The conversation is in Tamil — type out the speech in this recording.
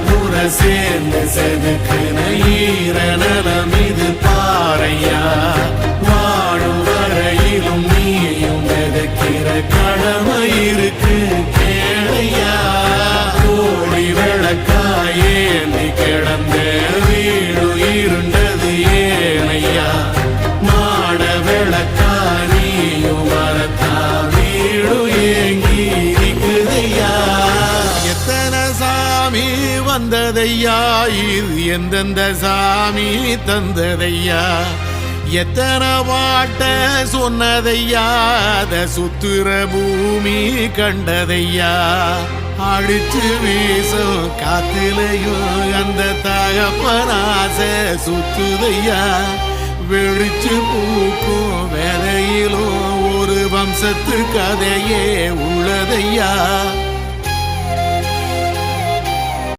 முறை சேர்ந்து செதுக்குன ஈர நலம் இது பாறையா வாழும் வரையிலும் நீயும் விதைக்கிற கடமை இருக்கு கேளையா கோடி விளக்காயேந்தி கிடந்த வீடு இருண்டது ஏனையா மாட விளக்கா நீயும் வரத்தா வீடு ஏங்கி இருக்குதையா எத்தனை சாமி வந்ததையா இது எந்தெந்த சாமி தந்ததையா எத்தனை பாட்ட சொன்னதையா அத சுத்துற பூமி கண்டதையா அடிச்சு வீசும் காத்திலையும் அந்த தகப்பனாச சுத்துதையா வெடிச்சு பூக்கும் வேலையிலும் ஒரு வம்சத்து கதையே உள்ளதையா